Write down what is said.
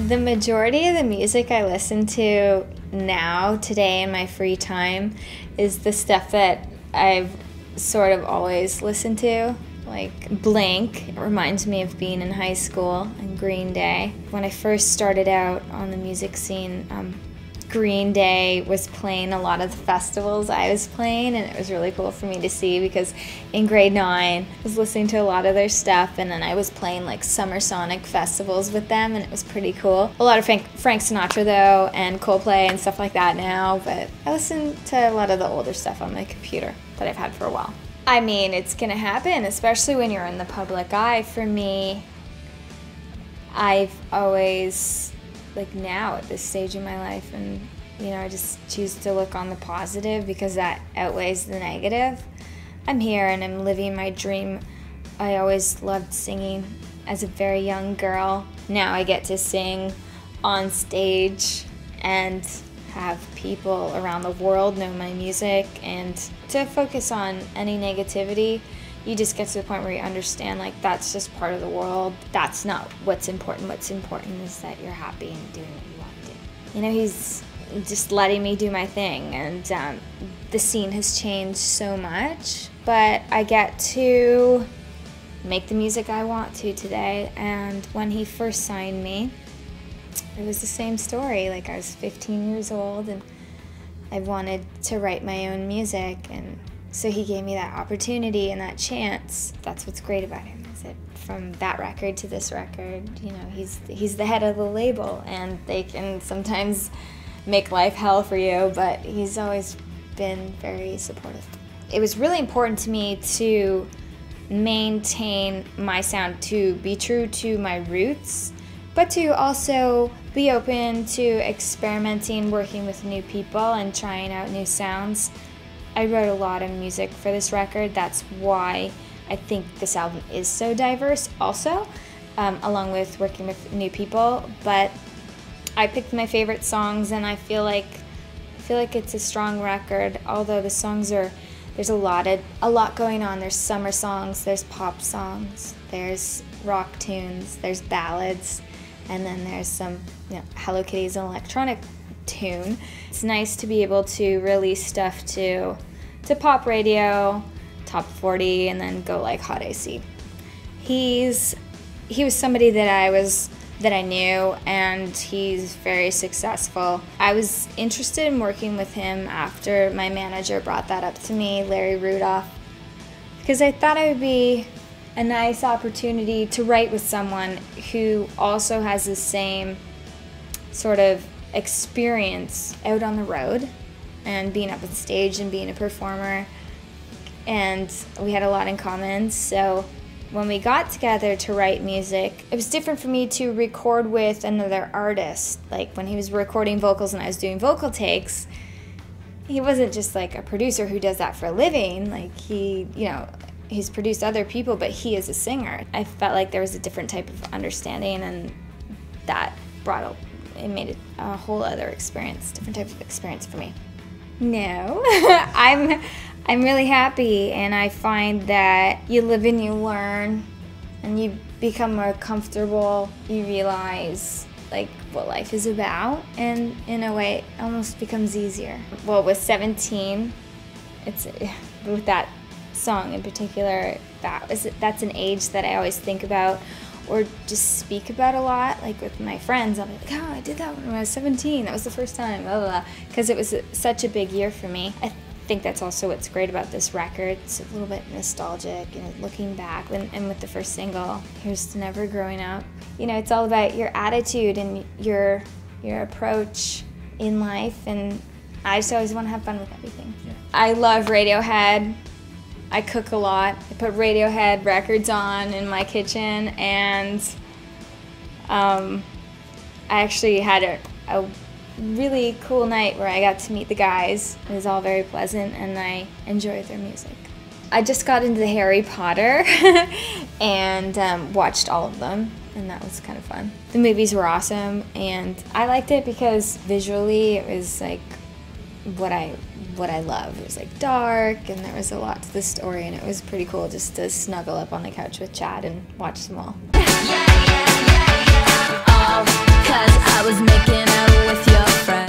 The majority of the music I listen to now, today, in my free time, is the stuff that I've sort of always listened to. Like Blink, it reminds me of being in high school, and Green Day. When I first started out on the music scene, Green Day was playing a lot of the festivals I was playing, and it was really cool for me to see because in grade 9 I was listening to a lot of their stuff, and then I was playing like Summer Sonic festivals with them, and it was pretty cool. A lot of Frank Sinatra though, and Coldplay and stuff like that now, but I listen to a lot of the older stuff on my computer that I've had for a while. I mean, it's gonna happen, especially when you're in the public eye. For me, I've always, like now at this stage in my life, and you know, I just choose to look on the positive because that outweighs the negative. I'm here and I'm living my dream. I always loved singing as a very young girl. Now I get to sing on stage and have people around the world know my music, and to focus on any negativity, you just get to the point where you understand, like, that's just part of the world. That's not what's important. What's important is that you're happy and doing what you want to do. You know, he's just letting me do my thing, and the scene has changed so much, but I get to make the music I want to today. And when he first signed me, it was the same story. Like, I was 15 years old and I wanted to write my own music, and so he gave me that opportunity and that chance. That's what's great about him, is that from that record to this record, you know, he's the head of the label, and they can sometimes make life hell for you, but he's always been very supportive. It was really important to me to maintain my sound, to be true to my roots, but to also be open to experimenting, working with new people, and trying out new sounds. I wrote a lot of music for this record. That's why I think this album is so diverse also, along with working with new people. But I picked my favorite songs, and I feel like it's a strong record. Although the songs are, there's a lot going on. There's summer songs, there's pop songs, there's rock tunes, there's ballads, and then there's some, you know, Hello Kitty's an electronic tune. It's nice to be able to release stuff to pop radio, top 40, and then go like hot AC. He was somebody that I knew, and he's very successful. I was interested in working with him after my manager brought that up to me, Larry Rudolph, because I thought it would be a nice opportunity to write with someone who also has the same sort of experience out on the road and being up on stage and being a performer, and we had a lot in common. So when we got together to write music, it was different for me to record with another artist. Like when he was recording vocals and I was doing vocal takes, he wasn't just like a producer who does that for a living. Like he, you know, he's produced other people, but he is a singer. I felt like there was a different type of understanding, and that it made it a whole other experience, different type of experience for me. No, I'm really happy, and I find that you live and you learn, and you become more comfortable. You realize like what life is about, and in a way, it almost becomes easier. Well, with 17, it's with that song in particular, that's an age that I always think about or just speak about a lot. Like with my friends, I'll be like, oh, I did that when I was 17. That was the first time, blah, blah, blah. Because it was such a big year for me. I think that's also what's great about this record. It's a little bit nostalgic, and looking back, and with the first single, Here's to Never Growing Up. You know, it's all about your attitude and your approach in life, and I just always want to have fun with everything. Yeah. I love Radiohead. I cook a lot. I put Radiohead records on in my kitchen, and I actually had a really cool night where I got to meet the guys. It was all very pleasant, and I enjoyed their music. I just got into Harry Potter and watched all of them, and that was kind of fun. The movies were awesome, and I liked it because visually it was like what I love. It was like dark, and there was a lot to the story, and it was pretty cool just to snuggle up on the couch with Chad and watch them all. Yeah, yeah, yeah, yeah.